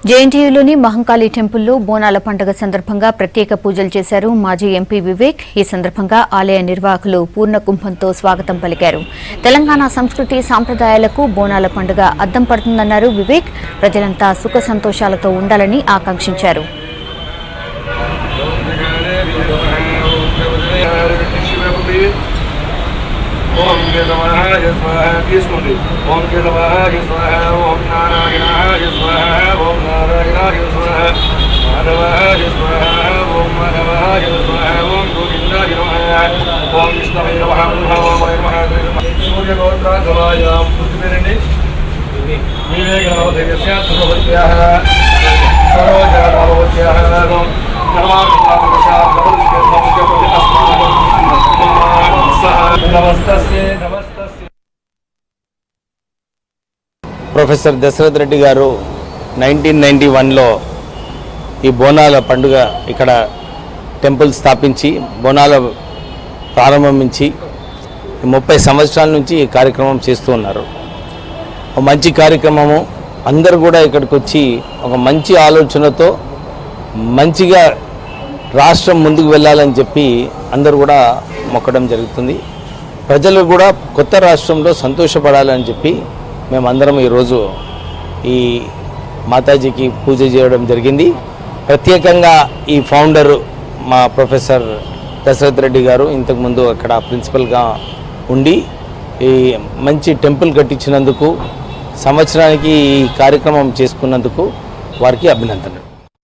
జేఎన్టీయూలోని మహంకాళి టెంపుల్లో బోనాల పండుగ సందర్భంగా ప్రత్యేక పూజలు చేశారు మాజీ ఎంపీ వివేక్. ఈ సందర్భంగా ఆలయ నిర్వాహకులు పూర్ణ కుంభంతో స్వాగతం పలికారు. తెలంగాణ సంస్కృతి సాంప్రదాయాలకు బోనాల పండుగ అద్దం పడుతుందన్నారు వివేక్. ప్రజలంతా సుఖ సంతోషాలతో ఉండాలని ఆకాంక్షించారు. ओम के नमः स्वाहा तीसुंडी ओम के नमः स्वाहा ओम नारायणाय स्वाहा ओम नारायणाय स्वाहा माधवाय स्वाहा ओम माधवाय स्वाहा ओम गोविंदाय नमः ओम विष्णवे नमः ओम नमः सूर्य गोत्र गवायां पुष्पेरण्य विवेक नवदेवस्य सुभवत्याः सरोजा नववत्याः ప్రొఫెసర్ దశరథ్ రెడ్డి గారు 1991లో ఈ బోనాల పండుగ ఇక్కడ టెంపుల్ స్థాపించి బోనాల ప్రారంభించి 30 సంవత్సరాల నుంచి ఈ కార్యక్రమం చేస్తూ ఉన్నారు. ఒక మంచి కార్యక్రమము. అందరూ కూడా ఇక్కడికి వచ్చి ఒక మంచి ఆలోచనతో మంచిగా రాష్ట్రం ముందుకు వెళ్ళాలని చెప్పి అందరూ కూడా మొక్కడం జరుగుతుంది. ప్రజలు కూడా కొత్త రాష్ట్రంలో సంతోషపడాలని చెప్పి మేమందరం ఈరోజు ఈ మాతాజీకి పూజ చేయడం జరిగింది. ప్రత్యేకంగా ఈ ఫౌండర్ మా ప్రొఫెసర్ దశరథ్ రెడ్డి గారు ఇంతకుముందు అక్కడ ప్రిన్సిపల్గా ఉండి ఈ మంచి టెంపుల్ కట్టించినందుకు, సంవత్సరానికి ఈ కార్యక్రమం చేసుకున్నందుకు వారికి అభినందనలు.